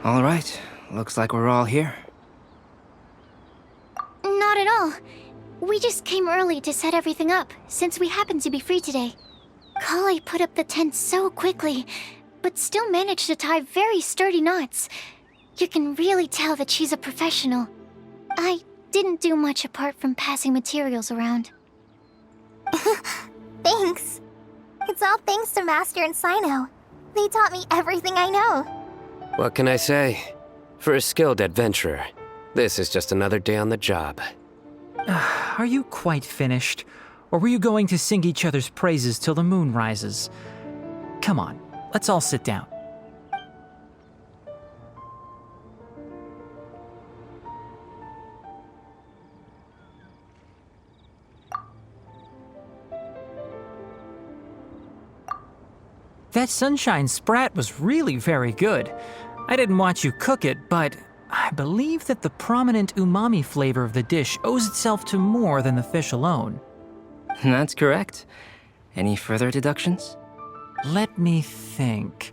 All right, looks like we're all here. Not at all. We just came early to set everything up, since we happen to be free today. Kale put up the tent so quickly, but still managed to tie very sturdy knots. You can really tell that she's a professional. I didn't do much apart from passing materials around. Thanks. It's all thanks to Master and Sino. They taught me everything I know. What can I say? For a skilled adventurer, this is just another day on the job. Are you quite finished? Or were you going to sing each other's praises till the moon rises? Come on, let's all sit down. That sunshine sprat was really very good. I didn't watch you cook it, but I believe that the prominent umami flavor of the dish owes itself to more than the fish alone. That's correct. Any further deductions? Let me think.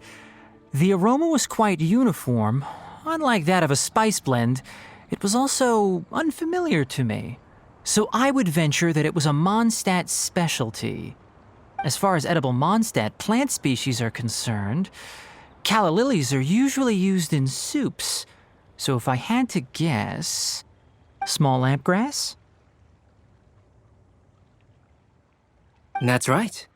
The aroma was quite uniform. Unlike that of a spice blend, it was also unfamiliar to me. So I would venture that it was a Mondstadt specialty. As far as edible Mondstadt plant species are concerned, calla lilies are usually used in soups. So if I had to guess, small lampgrass? That's right.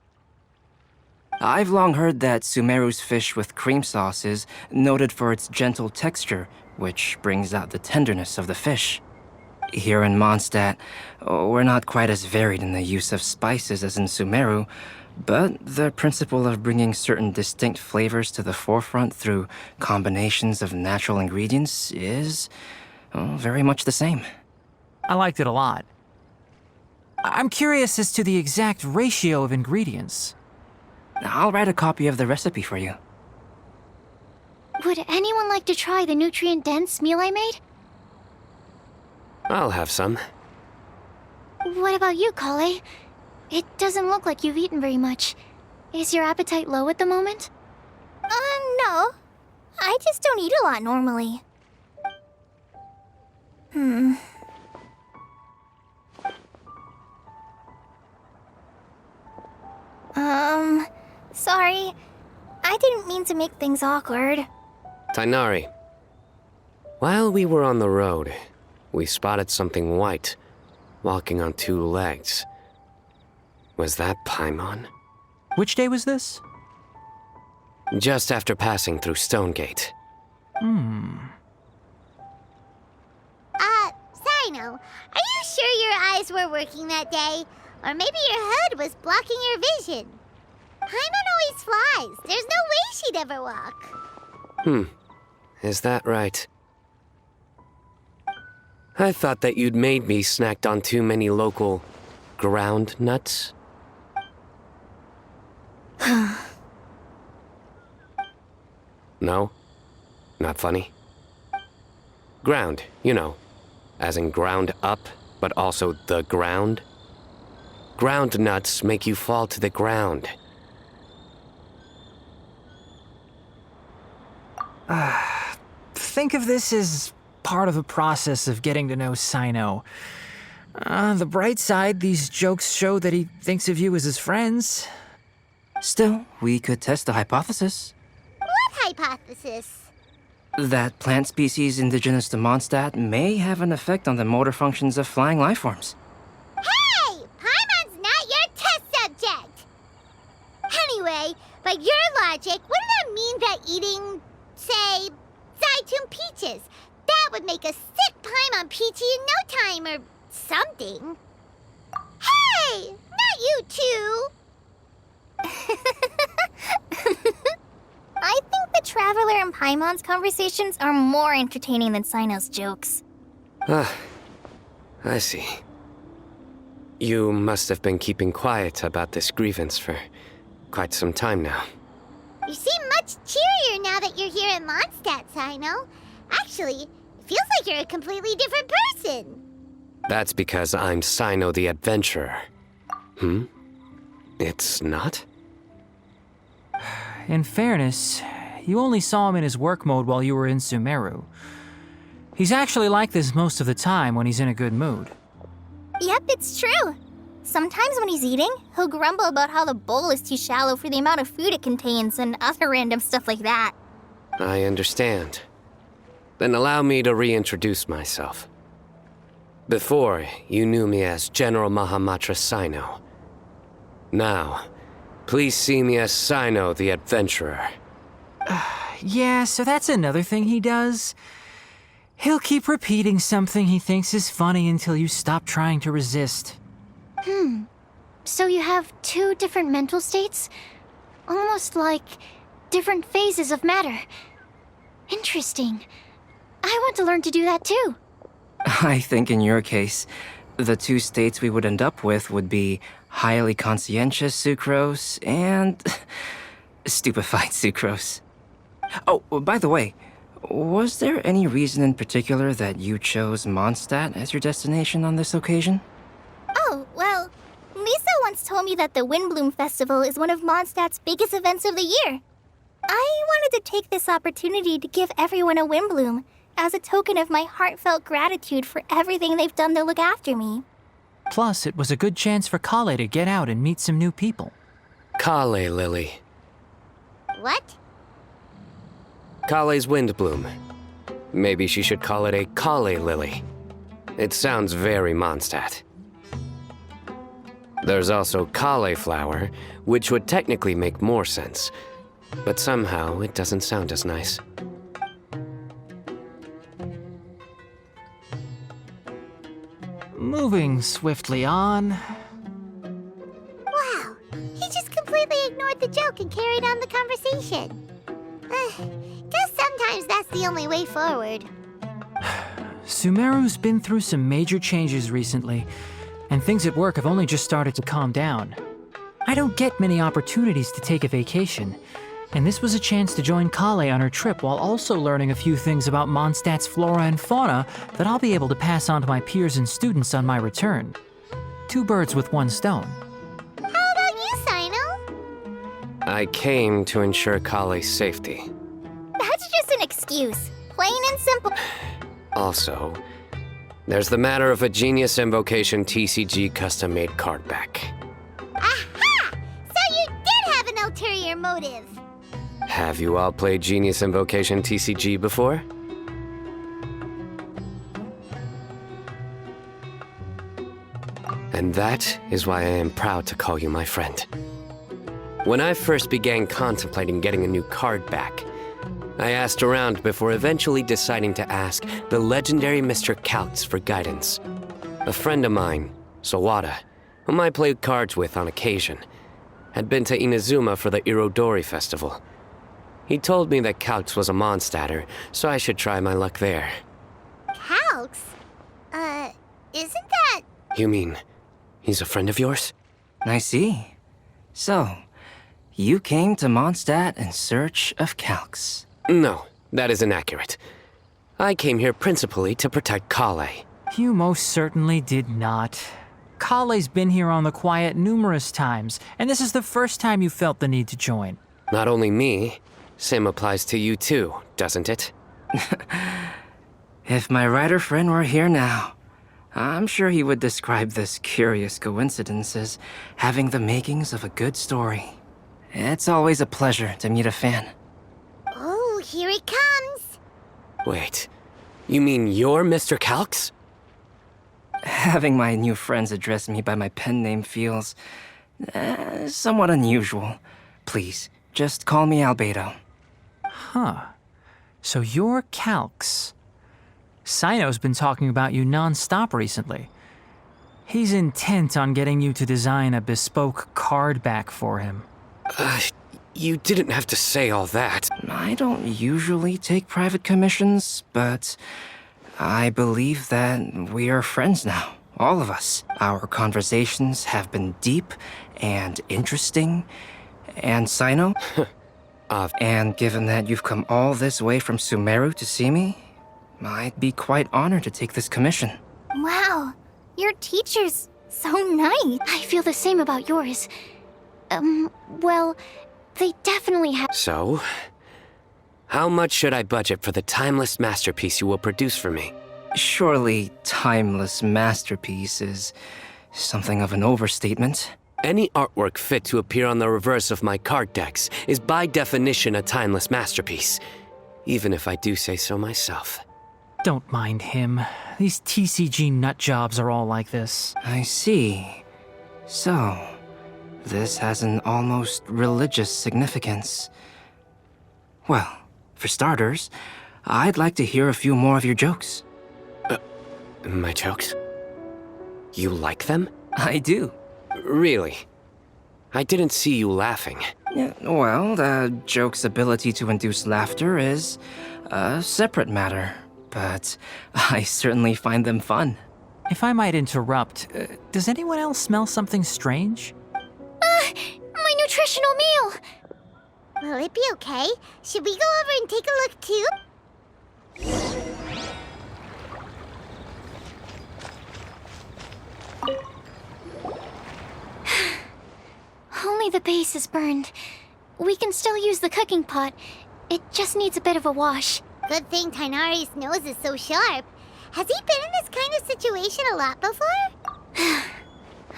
I've long heard that Sumeru's fish with cream sauce is noted for its gentle texture, which brings out the tenderness of the fish. Here in Mondstadt, we're not quite as varied in the use of spices as in Sumeru, but the principle of bringing certain distinct flavors to the forefront through combinations of natural ingredients is very much the same. I liked it a lot. I'm curious as to the exact ratio of ingredients. I'll write a copy of the recipe for you. Would anyone like to try the nutrient-dense meal I made? I'll have some. What about you, Kale? It doesn't look like you've eaten very much. Is your appetite low at the moment? No. I just don't eat a lot normally. Sorry. I didn't mean to make things awkward. Tighnari. While we were on the road, we spotted something white, walking on two legs. Was that Paimon? Which day was this? Just after passing through Stonegate. Sino, are you sure your eyes were working that day? Or maybe your hood was blocking your vision? Paimon always flies. There's no way she'd ever walk. Is that right? I thought that you'd made me snacked on too many local ground nuts. No? Not funny? Ground, you know. As in ground up, but also the ground. Ground nuts make you fall to the ground. Think of this as part of the process of getting to know Sino. On the bright side, these jokes show that he thinks of you as his friends. Still, we could test the hypothesis. What hypothesis? That plant species indigenous to Mondstadt may have an effect on the motor functions of flying lifeforms. Hey! Paimon's not your test subject! Anyway, by your logic, wouldn't that mean that eating, say, Zaitun peaches, that would make a sick Paimon peachy in no time or something? Hey! Not you two! I think the Traveler and Paimon's conversations are more entertaining than Sino's jokes. I see. You must have been keeping quiet about this grievance for quite some time now. You seem much cheerier now that you're here in Mondstadt, Sino. Actually, it feels like you're a completely different person. That's because I'm Sino the Adventurer. It's not? In fairness, you only saw him in his work mode while you were in Sumeru. He's actually like this most of the time when he's in a good mood. Yep, it's true. Sometimes when he's eating, he'll grumble about how the bowl is too shallow for the amount of food it contains and other random stuff like that. I understand. Then allow me to reintroduce myself. Before, you knew me as General Mahamatra Sino. Now, please see me as Sino the Adventurer. Yeah, so that's another thing he does. He'll keep repeating something he thinks is funny until you stop trying to resist. So you have two different mental states? Almost like different phases of matter. Interesting. I want to learn to do that too. I think in your case, the two states we would end up with would be highly conscientious sucrose and stupefied sucrose. Oh, by the way, was there any reason in particular that you chose Mondstadt as your destination on this occasion? Oh, well, Lisa once told me that the Windbloom Festival is one of Mondstadt's biggest events of the year. I wanted to take this opportunity to give everyone a Windbloom as a token of my heartfelt gratitude for everything they've done to look after me. Plus, it was a good chance for Kale to get out and meet some new people. Kale Lily. What? Kale's Windbloom. Maybe she should call it a Kale Lily. It sounds very Mondstadt. There's also cauliflower, which would technically make more sense. But somehow, it doesn't sound as nice. Moving swiftly on. Wow, he just completely ignored the joke and carried on the conversation. Guess sometimes that's the only way forward. Sumeru's been through some major changes recently, and things at work have only just started to calm down. I don't get many opportunities to take a vacation, and this was a chance to join Kale on her trip while also learning a few things about Mondstadt's flora and fauna that I'll be able to pass on to my peers and students on my return. Two birds with one stone. How about you, Sino? I came to ensure Kale's safety. That's just an excuse. Plain and simple. Also, there's the matter of a Genius Invocation TCG custom-made card back. Aha! So you did have an ulterior motive. Have you all played Genius Invocation TCG before? And that is why I am proud to call you my friend. When I first began contemplating getting a new card back, I asked around before eventually deciding to ask the legendary Mr. Kaltz for guidance. A friend of mine, Sawada, whom I played cards with on occasion, had been to Inazuma for the Irodori Festival. He told me that Kaltz was a Mondstadter, so I should try my luck there. Calx? Isn't that... You mean, he's a friend of yours? I see. So, you came to Mondstadt in search of Calx. No, that is inaccurate. I came here principally to protect Kale. You most certainly did not. Kale's been here on the quiet numerous times, and this is the first time you felt the need to join. Not only me, same applies to you too, doesn't it? If my writer friend were here now, I'm sure he would describe this curious coincidence as having the makings of a good story. It's always a pleasure to meet a fan. Oh, here he comes. Wait, you mean you're Mr. Kaltz? Having my new friends address me by my pen name feels somewhat unusual. Please, just call me Albedo. Huh. So you're Calx. Sino's been talking about you non-stop recently. He's intent on getting you to design a bespoke card back for him. You didn't have to say all that. I don't usually take private commissions, but I believe that we are friends now, all of us. Our conversations have been deep and interesting, and Sino? And given that you've come all this way from Sumeru to see me, I'd be quite honored to take this commission. Wow, your teacher's so nice. I feel the same about yours. Well, they definitely have. So, How much should I budget for the timeless masterpiece you will produce for me? Surely, timeless masterpiece is something of an overstatement. Any artwork fit to appear on the reverse of my card decks is by definition a timeless masterpiece, even if I do say so myself. Don't mind him. These TCG nut jobs are all like this. I see. So, this has an almost religious significance. Well, for starters, I'd like to hear a few more of your jokes. My jokes? You like them? I do. Really? I didn't see you laughing. Yeah, well, the joke's ability to induce laughter is a separate matter, but I certainly find them fun. If I might interrupt, does anyone else smell something strange? My nutritional meal! Will it be okay? Should we go over and take a look too? Only the base is burned. We can still use the cooking pot. It just needs a bit of a wash. Good thing Tainari's nose is so sharp. Has he been in this kind of situation a lot before?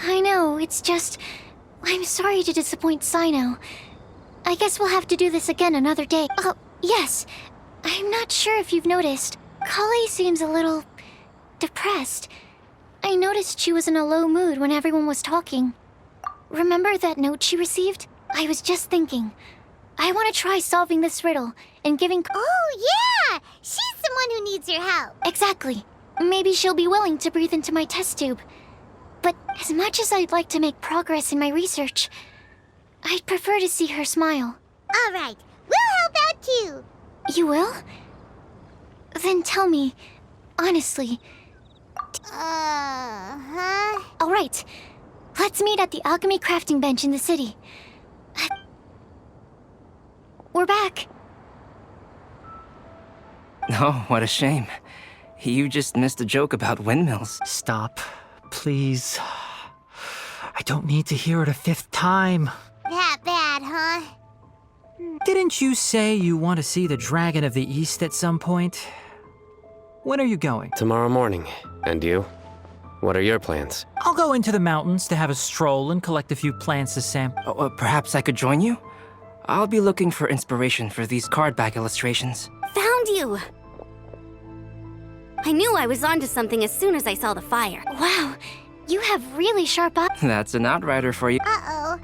I know, it's just... I'm sorry to disappoint Sino. I guess we'll have to do this again another day. Oh, yes. I'm not sure if you've noticed. Kale seems a little... depressed. I noticed she was in a low mood when everyone was talking. Remember that note she received? I was just thinking. I want to try solving this riddle and giving... Oh, yeah! She's someone who needs your help. Exactly. Maybe she'll be willing to breathe into my test tube. But as much as I'd like to make progress in my research, I'd prefer to see her smile. All right, we'll help out too. You will? Then tell me, honestly. Huh? All right. Let's meet at the alchemy crafting bench in the city. We're back. Oh, what a shame. You just missed a joke about windmills. Stop, please. I don't need to hear it a fifth time. That bad, huh? Didn't you say you want to see the Dragon of the East at some point? When are you going? Tomorrow morning. And you? What are your plans? I'll go into the mountains to have a stroll and collect a few plants to sample. Oh, perhaps I could join you? I'll be looking for inspiration for these card back illustrations. Found you! I knew I was onto something as soon as I saw the fire. Wow, you have really sharp eyes. That's an outrider for you. Uh-oh.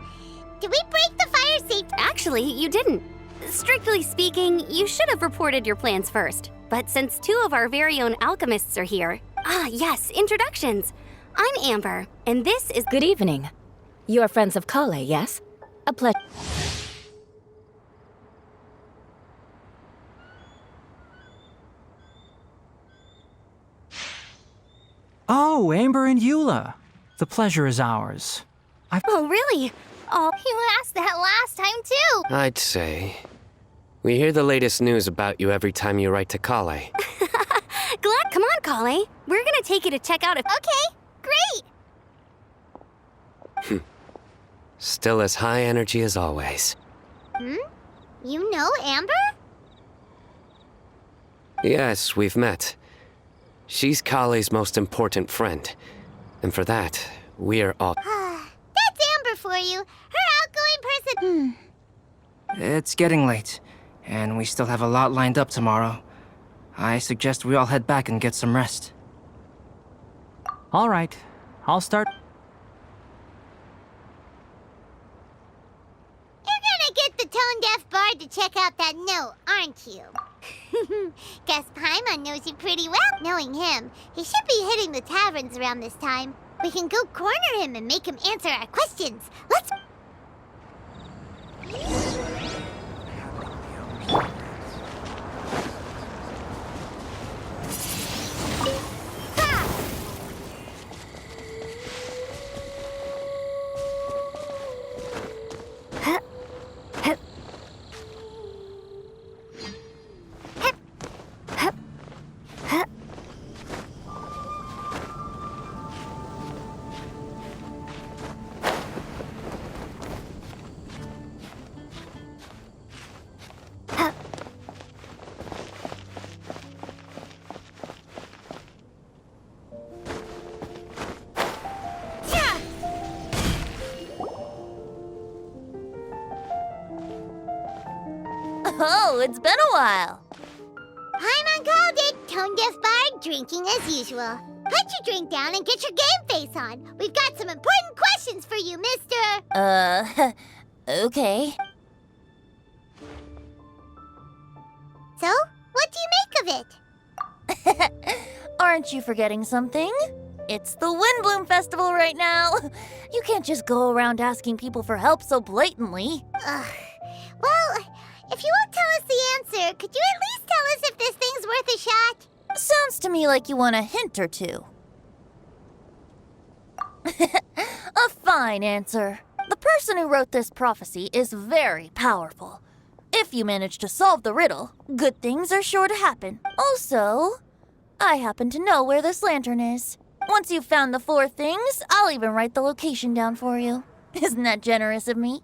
Did we break the fire safety? Actually, you didn't. Strictly speaking, you should have reported your plans first. But since two of our very own alchemists are here... Ah, yes, introductions. I'm Amber, and this is... Good evening. You are friends of Kale, yes? A pleasure. Oh, Amber and Eula. The pleasure is ours. Oh, really? Oh, You asked that last time too. I'd say. We hear the latest news about you every time you write to Kale. glad. Come on, Kale. We're gonna take you to check out a... Okay, great. Still as high energy as always. You know Amber? Yes, we've met. She's Kale's most important friend. And for that, we're all... That's Amber for you. Her outgoing person. It's getting late, and we still have a lot lined up tomorrow. I suggest we all head back and get some rest. All right, I'll start. You're gonna get the tone-deaf bard to check out that note, aren't you? Guess Paimon knows you pretty well. Knowing him, he should be hitting the taverns around this time. We can go corner him and make him answer our questions. Let's... Oh, it's been a while. Paimon called it. Tone deaf bard, drinking as usual. Put your drink down and get your game face on. We've got some important questions for you, mister. Okay. So, what do you make of it? Aren't you forgetting something? It's the Windbloom Festival right now. You can't just go around asking people for help so blatantly. Well, if you won't tell us the answer, could you at least tell us if this thing's worth a shot? Sounds to me like you want a hint or two. A fine answer. The person who wrote this prophecy is very powerful. If you manage to solve the riddle, good things are sure to happen. Also, I happen to know where this lantern is. Once you've found the 4 things, I'll even write the location down for you. Isn't that generous of me?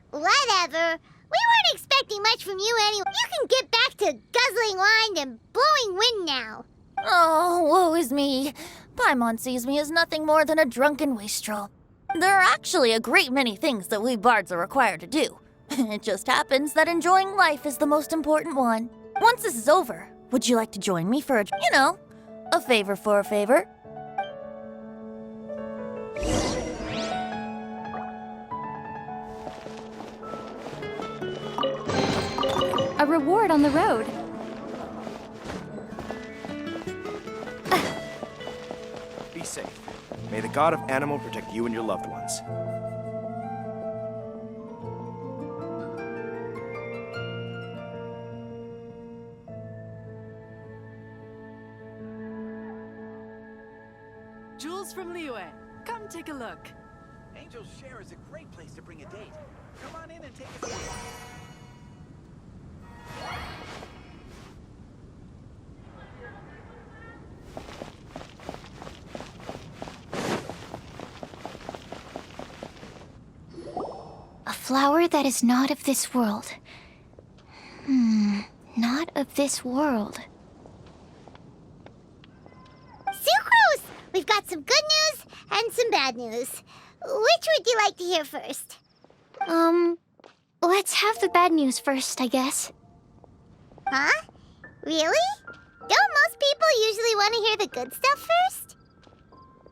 Whatever. We weren't expecting much from you anyway. You can get back to guzzling wine and blowing wind now. Oh, woe is me. Paimon sees me as nothing more than a drunken wastrel. There are actually a great many things that we bards are required to do. It just happens that enjoying life is the most important one. Once this is over, would you like to join me for a favor for a favor? A reward on the road. Be safe. May the god of Animal protect you and your loved ones. Jules from Liyue. Come take a look. Angel's Share is a great place to bring a date. Come on in and take a seat. A flower that is not of this world. Not of this world. Sucrose! We've got some good news and some bad news. Which would you like to hear first? Let's have the bad news first, I guess. Huh? Really? Don't most people usually want to hear the good stuff first?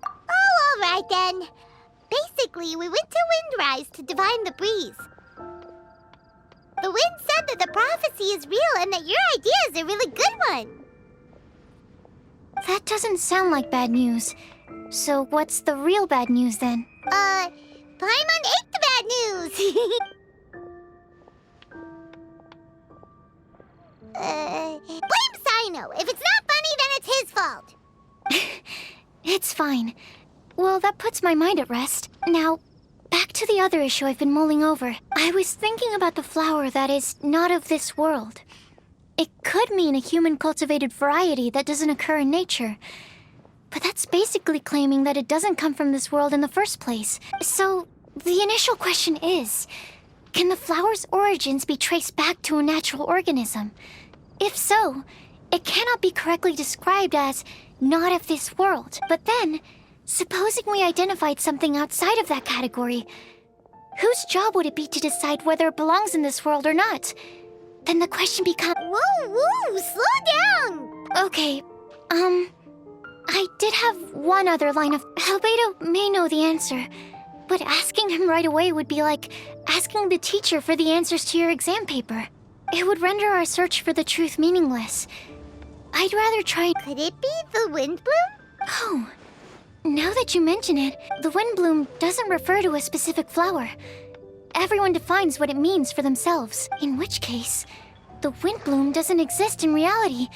Oh, all right then. Basically, we went to Windrise to divine the breeze. The wind said that the prophecy is real and that your idea is a really good one. That doesn't sound like bad news. So what's the real bad news then? Paimon ate the bad news! Blame Sino. If it's not funny, then it's his fault. It's fine. Well, that puts my mind at rest. Now, back to the other issue I've been mulling over. I was thinking about the flower that is not of this world. It could mean a human-cultivated variety that doesn't occur in nature. But that's basically claiming that it doesn't come from this world in the first place. So, the initial question is, can the flower's origins be traced back to a natural organism? If so, it cannot be correctly described as not of this world. But then, supposing we identified something outside of that category, whose job would it be to decide whether it belongs in this world or not? Then the question becomes... Whoa, slow down! Okay, I did have one other line of... Albedo may know the answer, but asking him right away would be like asking the teacher for the answers to your exam paper. It would render our search for the truth meaningless. I'd rather try... Could it be the Windbloom? Oh, now that you mention it, the Windbloom doesn't refer to a specific flower. Everyone defines what it means for themselves. In which case, the Windbloom doesn't exist in reality.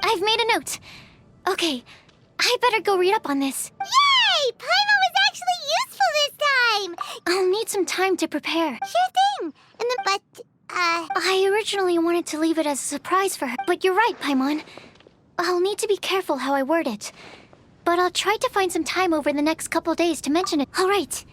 I've made a note. Okay, I better go read up on this. Yay! Paimon was actually useful this time! I'll need some time to prepare. Sure thing. I originally wanted to leave it as a surprise for her, but you're right, Paimon. I'll need to be careful how I word it. But I'll try to find some time over the next couple days to mention it. All right.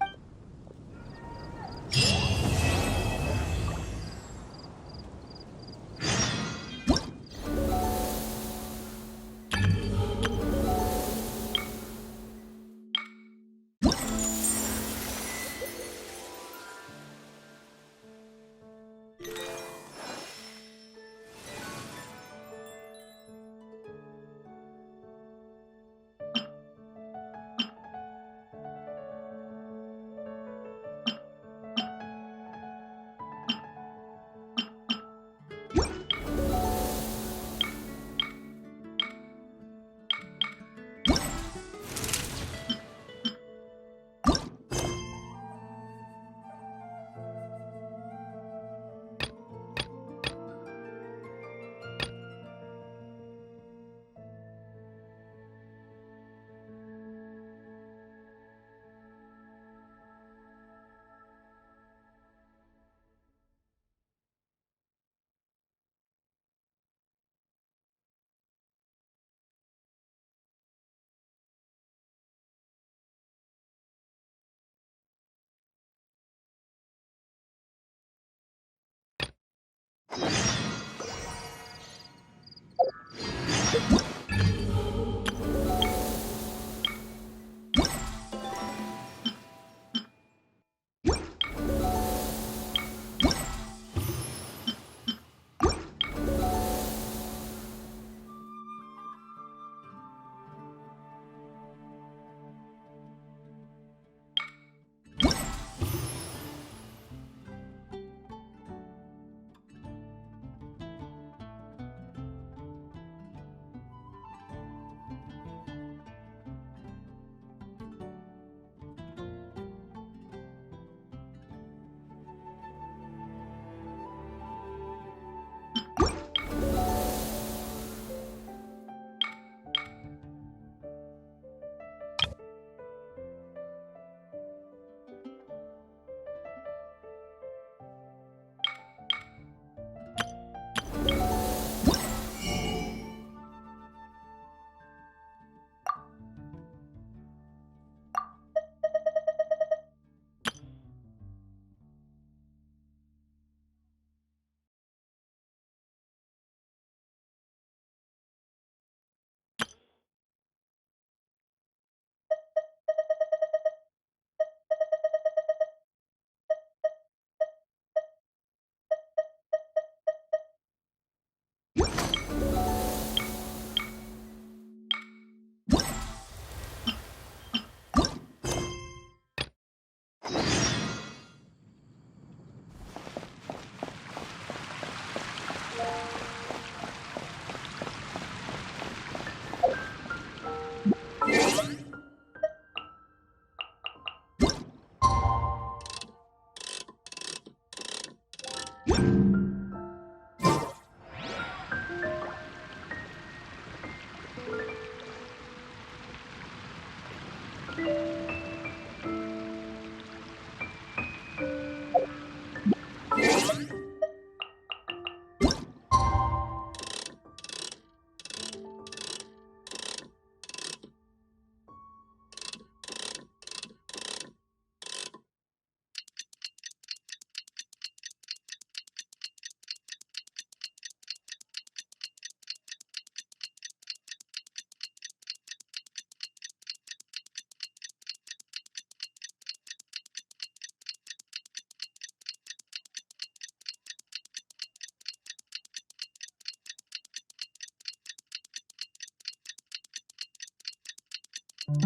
Today's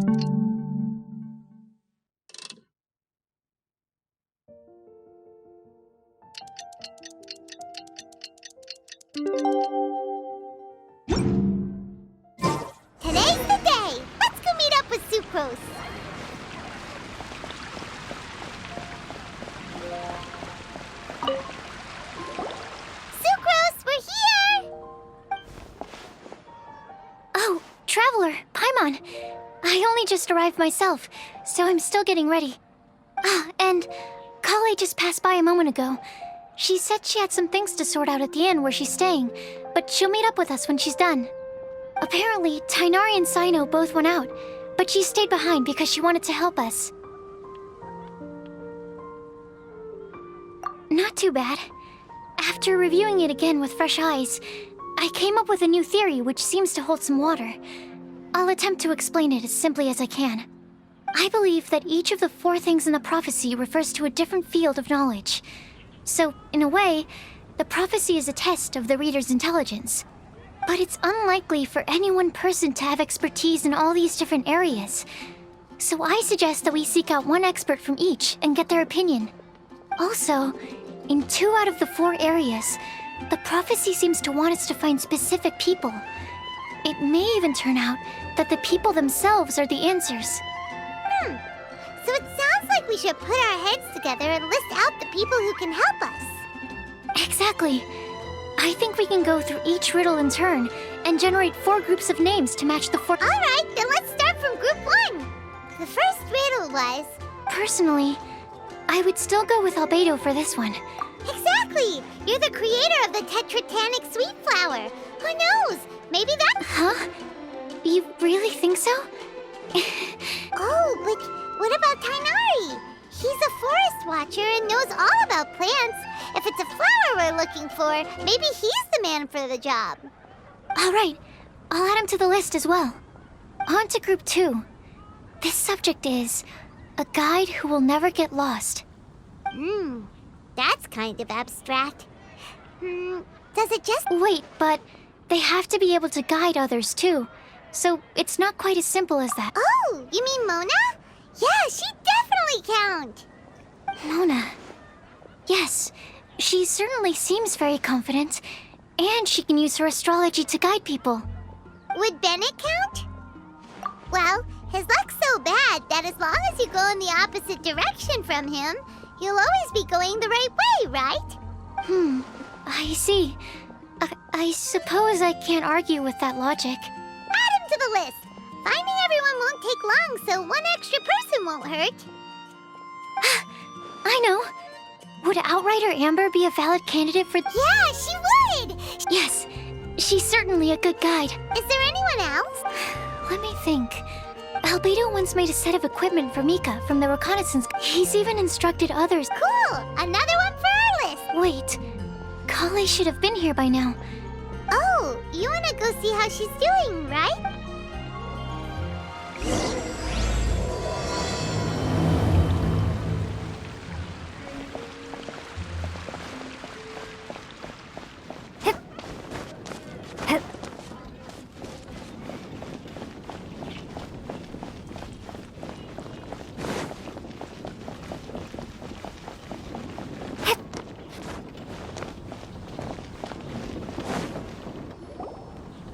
the day! Let's go meet up with Sucrose! Sucrose, we're here! Oh, Traveler, Paimon. I only just arrived myself, so I'm still getting ready. Ah, and Kale just passed by a moment ago. She said she had some things to sort out at the inn where she's staying, but she'll meet up with us when she's done. Apparently, Tainari and Sino both went out, but she stayed behind because she wanted to help us. Not too bad. After reviewing it again with fresh eyes, I came up with a new theory which seems to hold some water. I'll attempt to explain it as simply as I can. I believe that each of the 4 things in the prophecy refers to a different field of knowledge. So, in a way, the prophecy is a test of the reader's intelligence. But it's unlikely for any one person to have expertise in all these different areas. So I suggest that we seek out one expert from each and get their opinion. Also, in 2 out of the 4 areas, the prophecy seems to want us to find specific people. It may even turn out that the people themselves are the answers. So it sounds like we should put our heads together and list out the people who can help us. Exactly. I think we can go through each riddle in turn and generate 4 groups of names to match the 4... Alright, then let's start from group 1. The first riddle was... Personally, I would still go with Albedo for this one. Exactly! You're the creator of the tetratanic sweet flower. Who knows? Maybe that... Huh? You really think so? Oh, but what about Tainari? He's a forest watcher and knows all about plants. If it's a flower we're looking for, maybe he's the man for the job. All right, I'll add him to the list as well. On to Group 2. This subject is a guide who will never get lost. That's kind of abstract. Does it just... Wait, but they have to be able to guide others too. So it's not quite as simple as that. Oh, you mean Mona? Yeah, she definitely count. Mona. Yes, she certainly seems very confident. And she can use her astrology to guide people. Would Bennett count? Well, his luck's so bad that as long as you go in the opposite direction from him, you'll always be going the right way, right? I see. I suppose I can't argue with that logic. Add him to the list. Finding everyone won't take long, so one extra person won't hurt. I know. Would Outrider Amber be a valid candidate for... Yeah, she would! Yes, she's certainly a good guide. Is there anyone else? Let me think. Albedo once made a set of equipment for Mika from the reconnaissance. He's even instructed others. Cool! Another one for our list! Wait, Kale should have been here by now. Oh, you wanna go see how she's doing, right?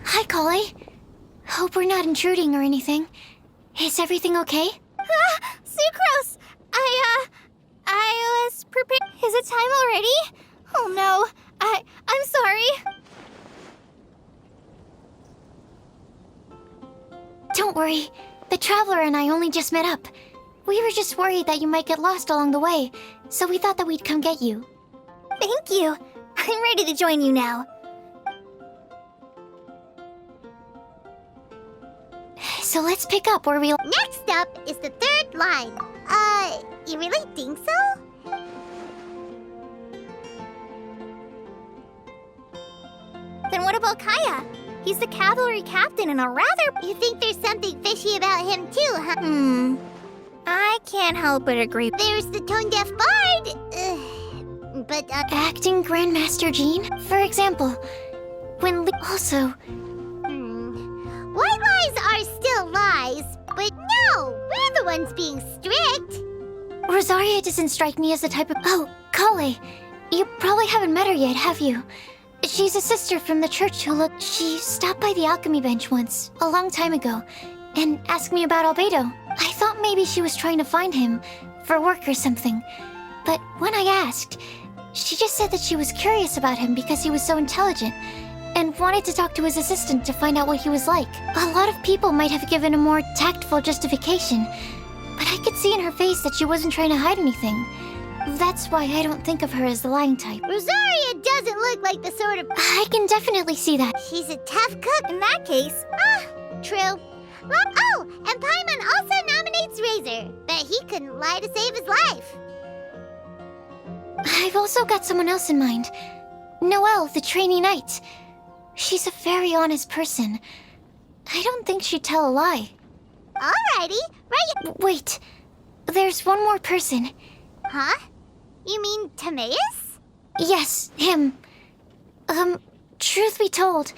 Hi, Kale. Hope we're not intruding or anything. Is everything okay? Sucrose! I was prepared. Is it time already? Oh no, I'm sorry. Don't worry. The Traveler and I only just met up. We were just worried that you might get lost along the way, so we thought that we'd come get you. Thank you. I'm ready to join you now. So let's pick up where we... Next up is the third line. You really think so? Then what about Kaya? He's the cavalry captain and a rather... You think there's something fishy about him too, huh? I can't help but agree. There's the tone-deaf bard. But, Acting Grandmaster Jean, for example. When also... White lies are still lies, but no, we're the ones being strict. Rosaria doesn't strike me as the type of... Oh, Kale. You probably haven't met her yet, have you? She's a sister from the church who looked... She stopped by the alchemy bench once, a long time ago, and asked me about Albedo. I thought maybe she was trying to find him, for work or something. But when I asked, she just said that she was curious about him because he was so intelligent, and wanted to talk to his assistant to find out what he was like. A lot of people might have given a more tactful justification, but I could see in her face that she wasn't trying to hide anything. That's why I don't think of her as the lying type. Rosaria doesn't look like the sort of... I can definitely see that. She's a tough cook. In that case... True. Oh, and Paimon also nominates Razor, but he couldn't lie to save his life. I've also got someone else in mind. Noelle, the trainee knight. She's a very honest person. I don't think she'd tell a lie. Alrighty, right... Wait, there's one more person. Huh? You mean Timaeus? Yes, him. Truth be told,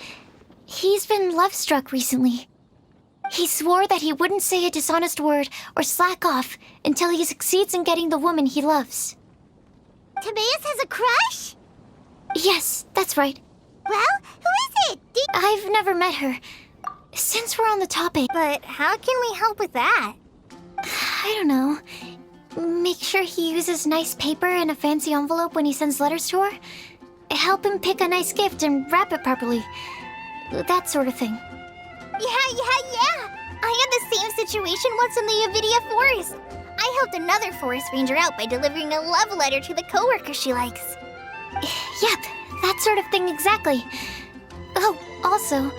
he's been love-struck recently. He swore that he wouldn't say a dishonest word or slack off until he succeeds in getting the woman he loves. Timaeus has a crush? Yes, that's right. Well, who is it? I've never met her. Since we're on the topic... But how can we help with that? I don't know. Make sure he uses nice paper and a fancy envelope when he sends letters to her. Help him pick a nice gift and wrap it properly. That sort of thing. Yeah. I had the same situation once in the Avidia Forest. I helped another forest ranger out by delivering a love letter to the coworker she likes. Yep, that sort of thing exactly. Oh, also,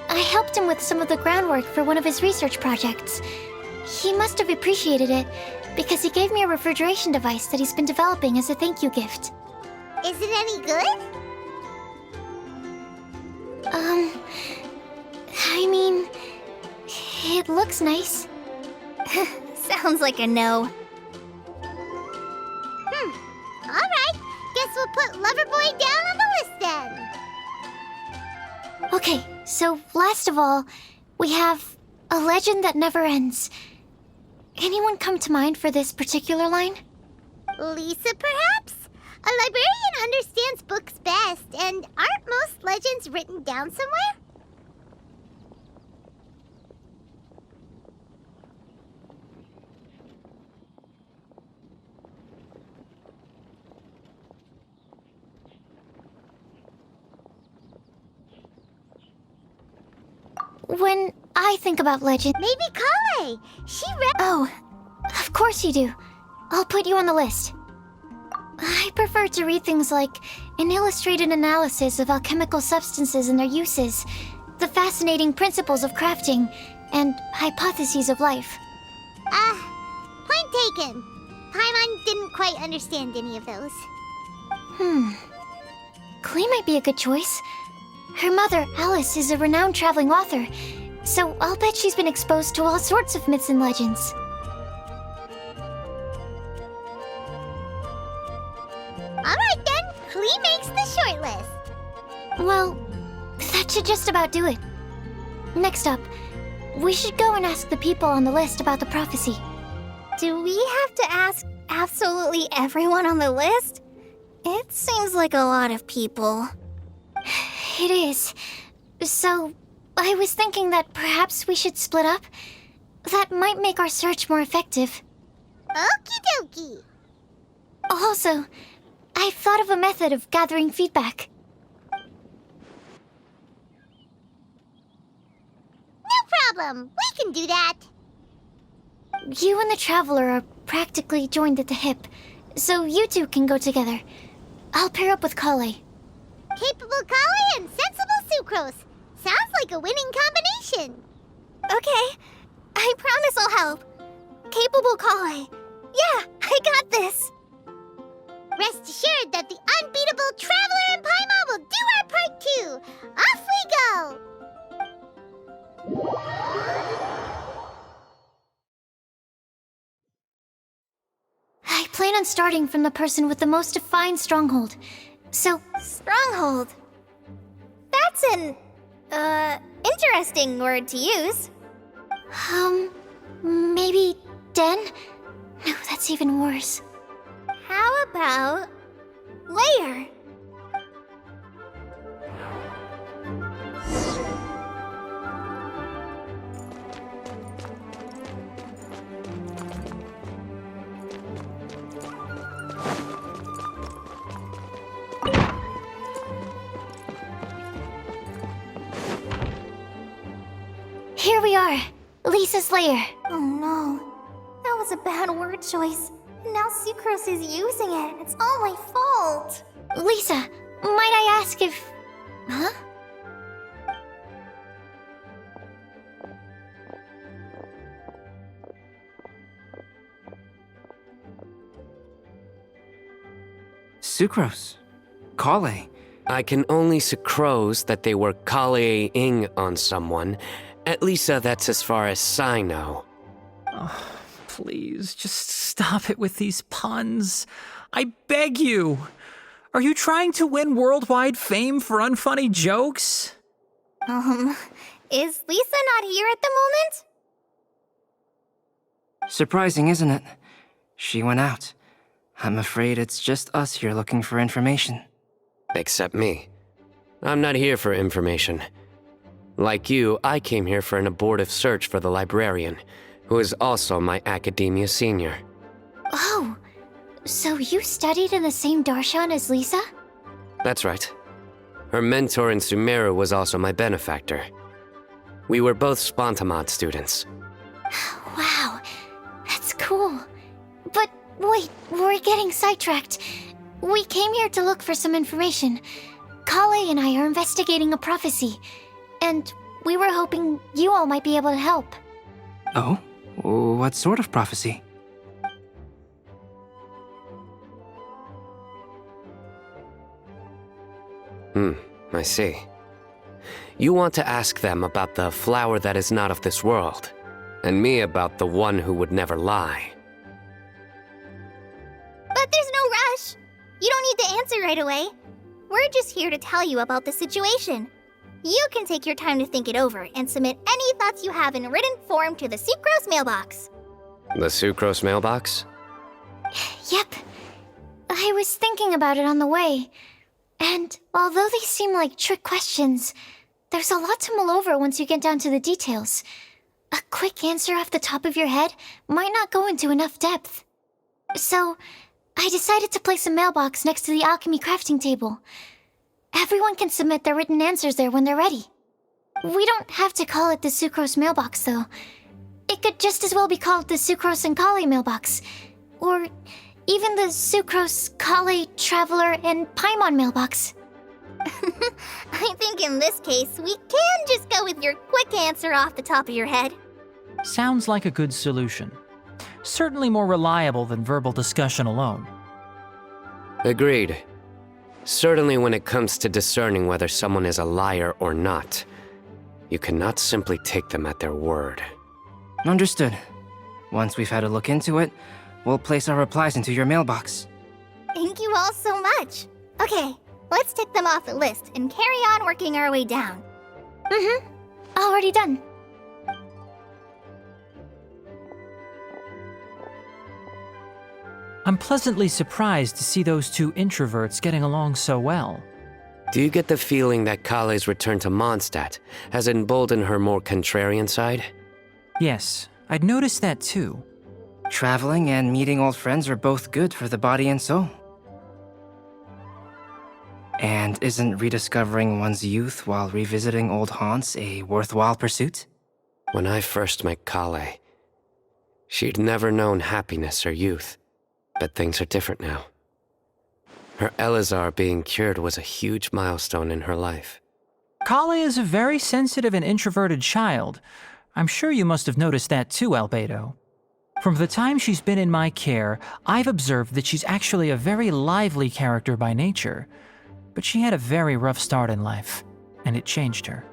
I helped him with some of the groundwork for one of his research projects. He must have appreciated it, because he gave me a refrigeration device that he's been developing as a thank you gift. Is it any good? I mean, it looks nice. Sounds like a no. Alright, guess we'll put Loverboy down on the list then. Okay, so last of all, we have a legend that never ends. Anyone come to mind for this particular line? Lisa, perhaps? A librarian understands books best, and aren't most legends written down somewhere? When I think about legend... Maybe Kale. She read... Oh, of course you do. I'll put you on the list. I prefer to read things like an illustrated analysis of alchemical substances and their uses, the fascinating principles of crafting, and hypotheses of life. Point taken. Paimon didn't quite understand any of those. Klee might be a good choice. Her mother, Alice, is a renowned traveling author, so I'll bet she's been exposed to all sorts of myths and legends. Alright then, Klee makes the shortlist. Well, that should just about do it. Next up, we should go and ask the people on the list about the prophecy. Do we have to ask absolutely everyone on the list? It seems like a lot of people. It is. So, I was thinking that perhaps we should split up. That might make our search more effective. Okie dokie. Also, I've thought of a method of gathering feedback. No problem. We can do that. You and the Traveler are practically joined at the hip, so you two can go together. I'll pair up with Kale. Capable Kale and sensible Sucrose. Sounds like a winning combination. Okay, I promise I'll help. Capable Kale. Yeah, I got this. Rest assured that the unbeatable Traveler and Paimon will do our part too. Off we go! I plan on starting from the person with the most defined stronghold. So, Stronghold. That's an, interesting word to use. maybe den? No, that's even worse. How about layer? Here we are, Lisa's lair. Oh no, that was a bad word choice. Now Sucrose is using it. It's all my fault. Lisa, might I ask if... Huh? Sucrose. Kale. I can only sucrose that they were Kale-ing on someone. At least that's as far as I know. Oh, please, just stop it with these puns. I beg you. Are you trying to win worldwide fame for unfunny jokes? Is Lisa not here at the moment? Surprising, isn't it? She went out. I'm afraid it's just us here looking for information. Except me. I'm not here for information. Like you, I came here for an abortive search for the librarian, who is also my academia senior. Oh, so you studied in the same darshan as Lisa? That's right. Her mentor in Sumeru was also my benefactor. We were both Spontamod students. Wow, that's cool. But wait, we're getting sidetracked. We came here to look for some information. Kale and I are investigating a prophecy, and we were hoping you all might be able to help. Oh? What sort of prophecy? I see. You want to ask them about the flower that is not of this world, and me about the one who would never lie. But there's no rush. You don't need to answer right away. We're just here to tell you about the situation. You can take your time to think it over and submit any thoughts you have in written form to the Sucrose mailbox. The Sucrose mailbox? Yep. I was thinking about it on the way. And although they seem like trick questions, there's a lot to mull over once you get down to the details. A quick answer off the top of your head might not go into enough depth. So, I decided to place a mailbox next to the alchemy crafting table. Everyone can submit their written answers there when they're ready. We don't have to call it the Sucrose mailbox, though. It could just as well be called the Sucrose and Kale mailbox. Or even the Sucrose, Kale, Traveler, and Paimon mailbox. I think in this case, we can just go with your quick answer off the top of your head. Sounds like a good solution. Certainly more reliable than verbal discussion alone. Agreed. Certainly when it comes to discerning whether someone is a liar or not, you cannot simply take them at their word. Understood. Once we've had a look into it, we'll place our replies into your mailbox. Thank you all so much. Okay, let's tick them off the list and carry on working our way down. Already done. I'm pleasantly surprised to see those two introverts getting along so well. Do you get the feeling that Kale's return to Mondstadt has emboldened her more contrarian side? Yes, I'd noticed that too. Traveling and meeting old friends are both good for the body and soul. And isn't rediscovering one's youth while revisiting old haunts a worthwhile pursuit? When I first met Kale, she'd never known happiness or youth. But things are different now. Her Elazar being cured was a huge milestone in her life. Kale is a very sensitive and introverted child. I'm sure you must have noticed that too, Albedo. From the time she's been in my care, I've observed that she's actually a very lively character by nature. But she had a very rough start in life, and it changed her.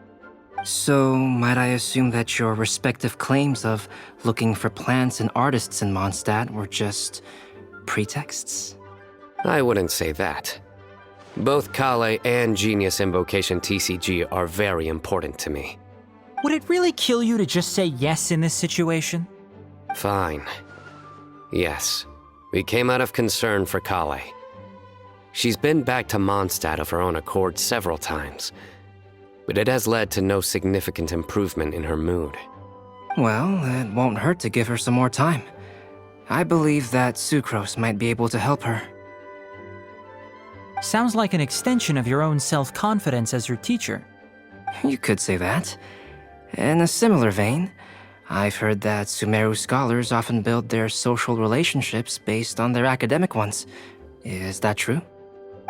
So, might I assume that your respective claims of looking for plants and artists in Mondstadt were just pretexts? I wouldn't say that. Both Kale and Genius Invocation TCG are very important to me. Would it really kill you to just say yes in this situation? Fine. Yes, we came out of concern for Kale. She's been back to Mondstadt of her own accord several times, but it has led to no significant improvement in her mood. Well, it won't hurt to give her some more time. I believe that Sucrose might be able to help her. Sounds like an extension of your own self-confidence as your teacher. You could say that. In a similar vein, I've heard that Sumeru scholars often build their social relationships based on their academic ones. Is that true?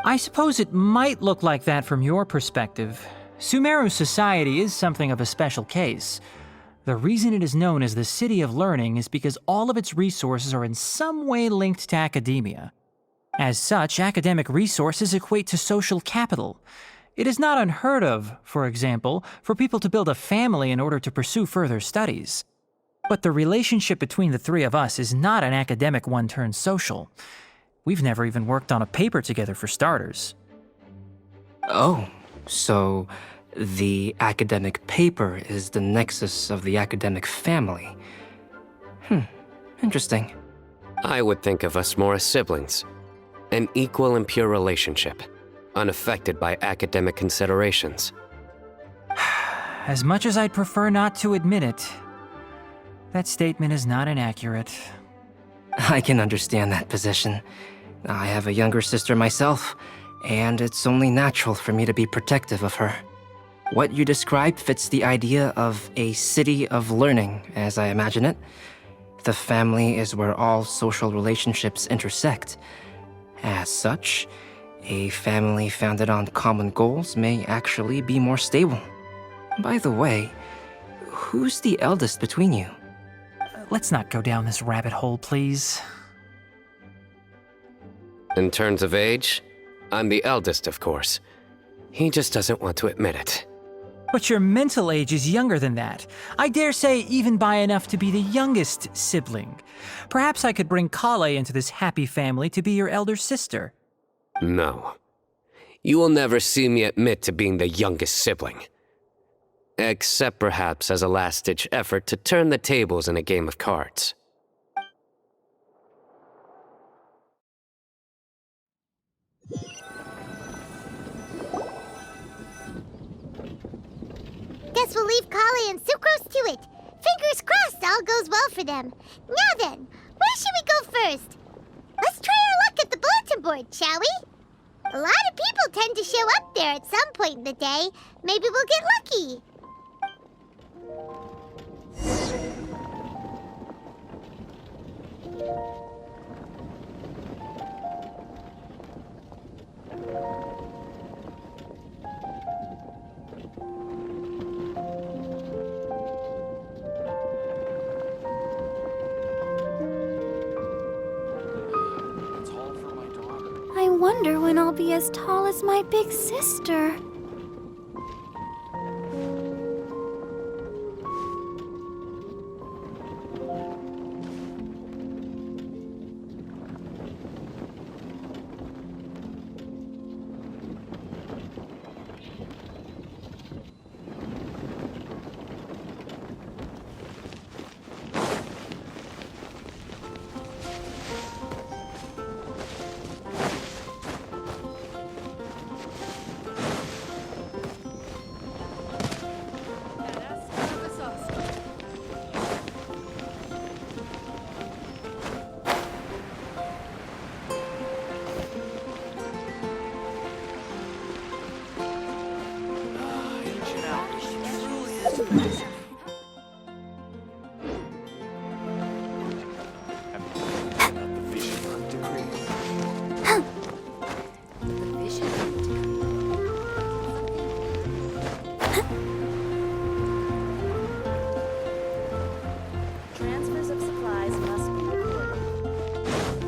I suppose it might look like that from your perspective. Sumeru society is something of a special case. The reason it is known as the City of Learning is because all of its resources are in some way linked to academia. As such, academic resources equate to social capital. It is not unheard of, for example, for people to build a family in order to pursue further studies. But the relationship between the three of us is not an academic one turned social. We've never even worked on a paper together for starters. Oh, so the academic paper is the nexus of the academic family. Interesting. I would think of us more as siblings. An equal and pure relationship, unaffected by academic considerations. As much as I'd prefer not to admit it, that statement is not inaccurate. I can understand that position. I have a younger sister myself, and it's only natural for me to be protective of her. What you describe fits the idea of a city of learning, as I imagine it. The family is where all social relationships intersect. As such, a family founded on common goals may actually be more stable. By the way, who's the eldest between you? Let's not go down this rabbit hole, please. In terms of age, I'm the eldest, of course. He just doesn't want to admit it. But your mental age is younger than that. I dare say even by enough to be the youngest sibling. Perhaps I could bring Kale into this happy family to be your elder sister. No. You will never see me admit to being the youngest sibling. Except perhaps as a last-ditch effort to turn the tables in a game of cards. Guess we'll leave Kale and Sucrose to it. Fingers crossed all goes well for them. Now then, where should we go first? Let's try our luck at the bulletin board, shall we? A lot of people tend to show up there at some point in the day. Maybe we'll get lucky. I wonder when I'll be as tall as my big sister. Transfers of supplies must be recorded.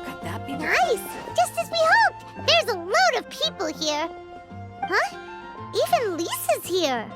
Could that be Nice! Just as we hoped! There's a load of people here. Huh? Even Lisa's here.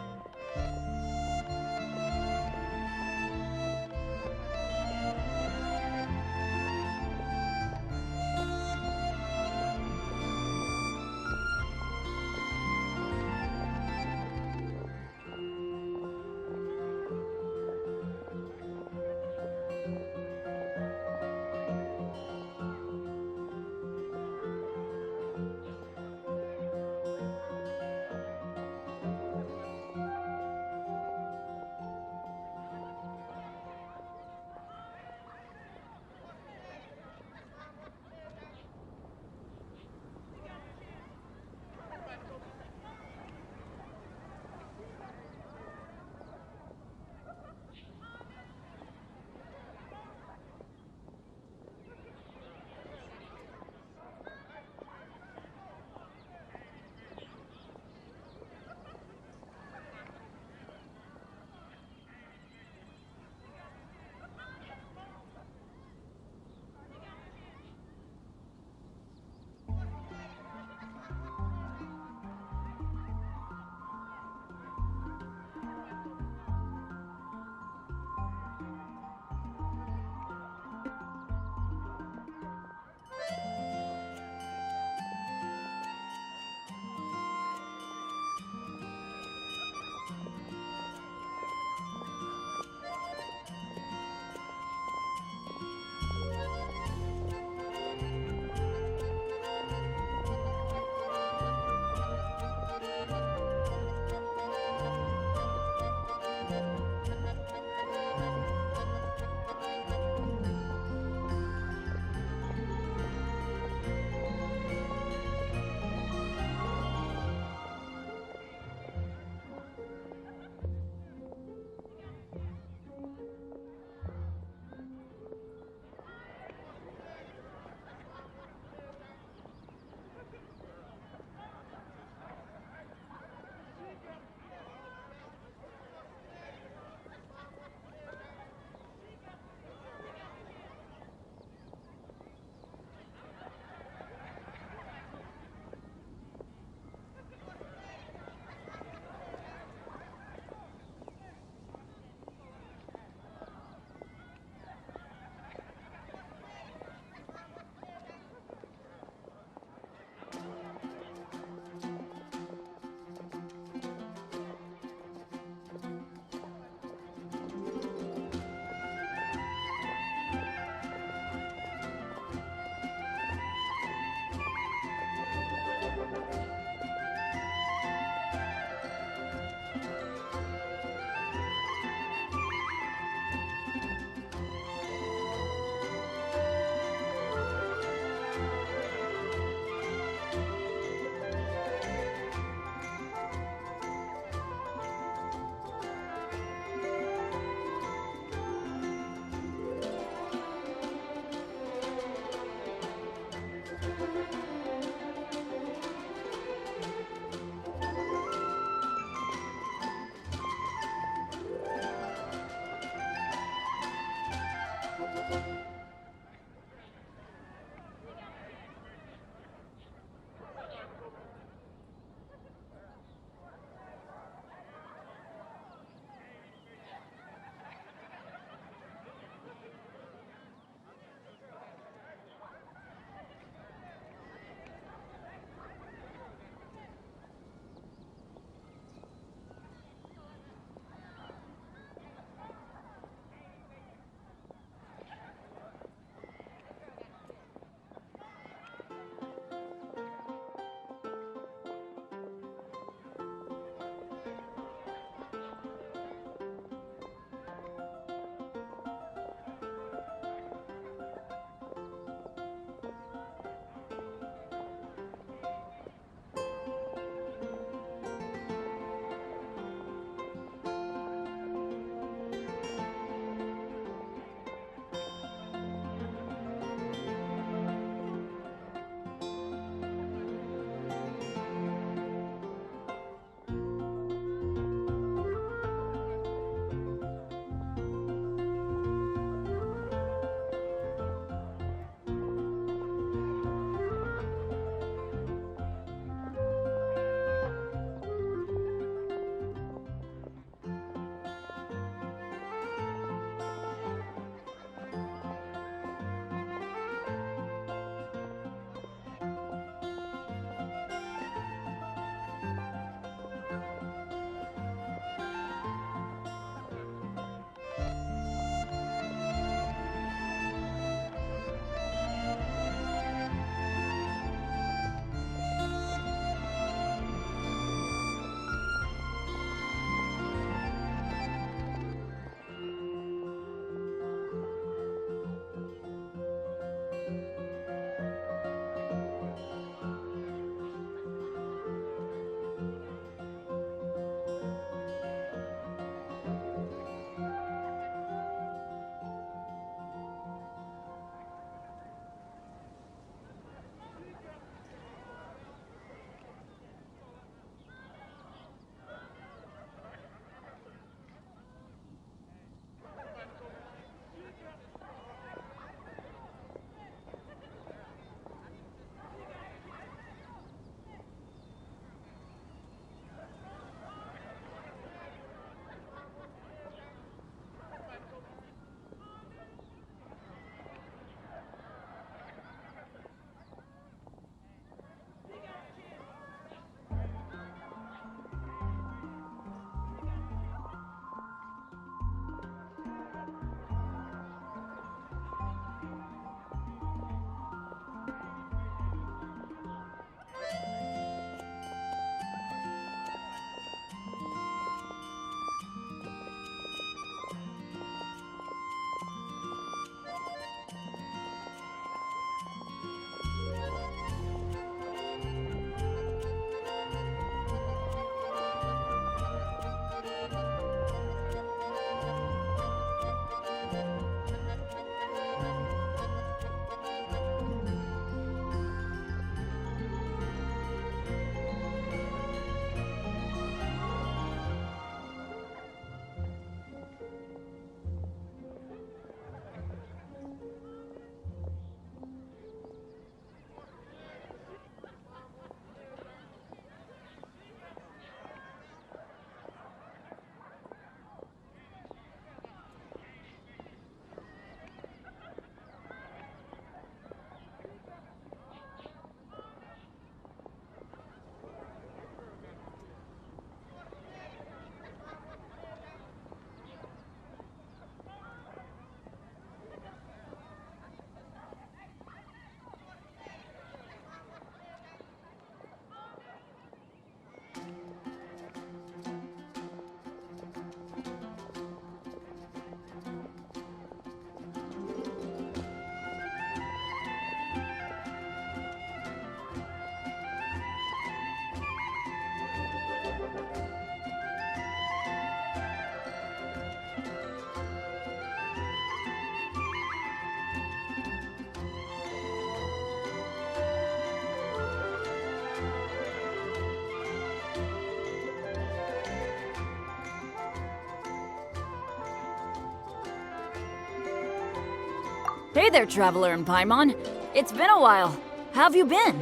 Hey there, Traveler and Paimon. It's been a while. How have you been?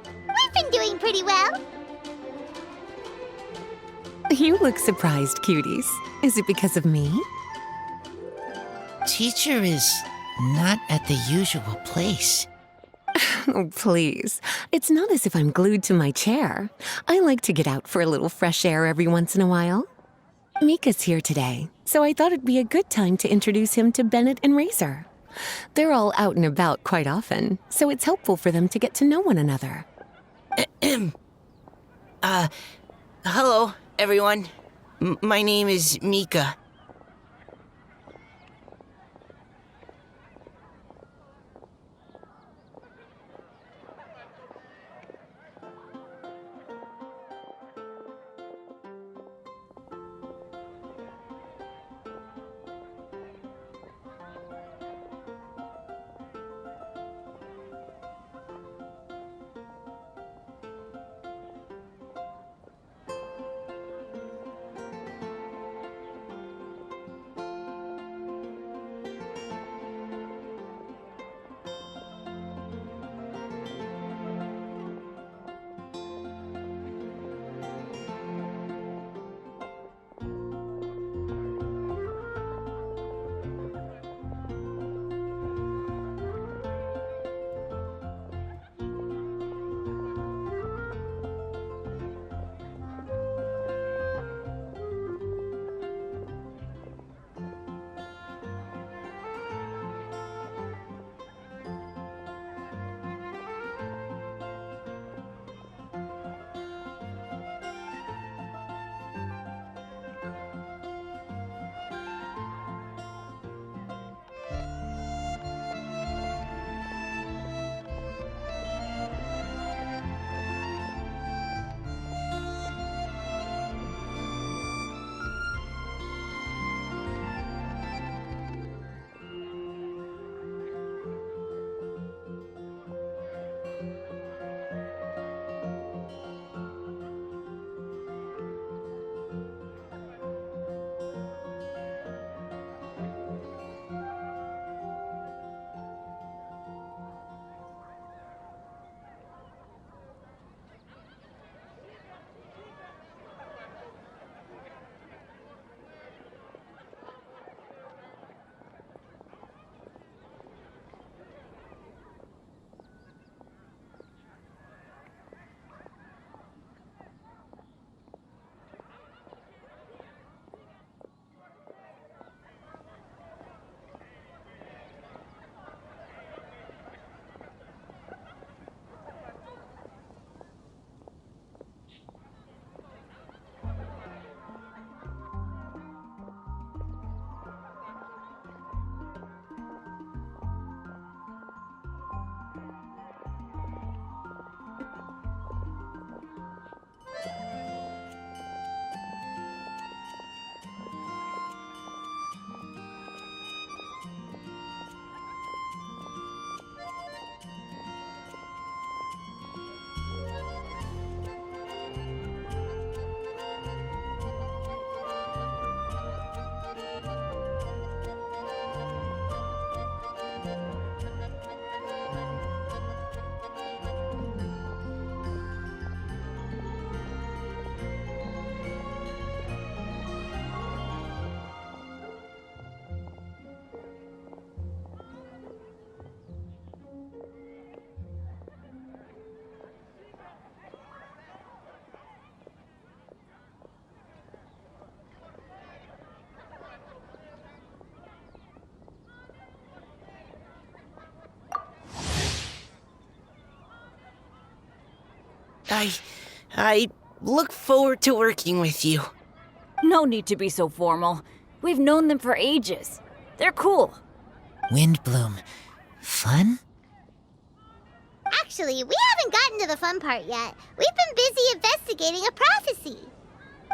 We've been doing pretty well. You look surprised, cuties. Is it because of me? Teacher is not at the usual place. Oh, please. It's not as if I'm glued to my chair. I like to get out for a little fresh air every once in a while. Mika's here today, so I thought it'd be a good time to introduce him to Bennett and Razor. They're all out and about quite often, so it's helpful for them to get to know one another. Hello, everyone. My name is Mika. I look forward to working with you. No need to be so formal. We've known them for ages. They're cool. Windbloom. Fun? Actually, we haven't gotten to the fun part yet. We've been busy investigating a prophecy.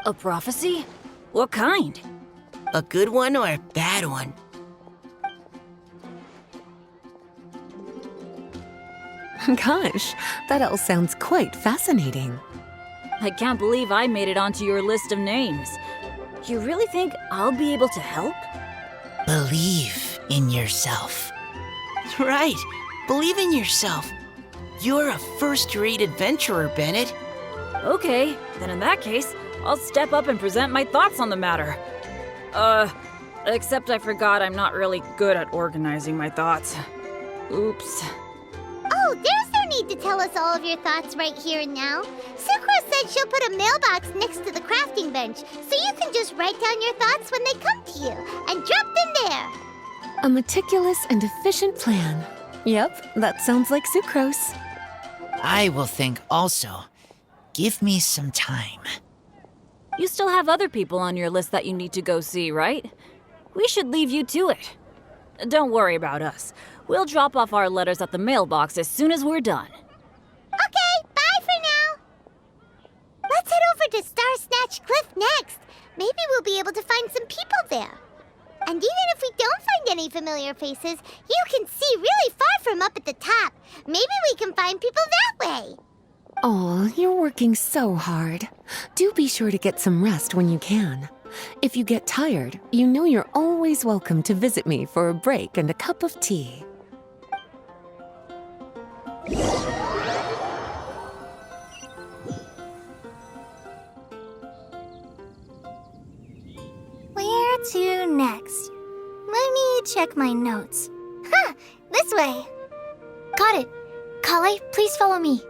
A prophecy? What kind? A good one or a bad one? Gosh, that all sounds quite fascinating. I can't believe I made it onto your list of names. You really think I'll be able to help? Believe in yourself. Right. Believe in yourself. You're a first-rate adventurer, Bennett. Okay, then in that case, I'll step up and present my thoughts on the matter. Except I forgot I'm not really good at organizing my thoughts. Oops. Oh, there's no need to tell us all of your thoughts right here and now. Sucrose said she'll put a mailbox next to the crafting bench, so you can just write down your thoughts when they come to you, and drop them there. A meticulous and efficient plan. Yep, that sounds like Sucrose. I will think also. Give me some time. You still have other people on your list that you need to go see, right? We should leave you to it. Don't worry about us. We'll drop off our letters at the mailbox as soon as we're done. Okay, bye for now. Let's head over to Star Snatch Cliff next. Maybe we'll be able to find some people there. And even if we don't find any familiar faces, you can see really far from up at the top. Maybe we can find people that way. Oh, you're working so hard. Do be sure to get some rest when you can. If you get tired, you know you're always welcome to visit me for a break and a cup of tea. Where to next? Let me check my notes. Huh, this way. Got it. Kale, please follow me.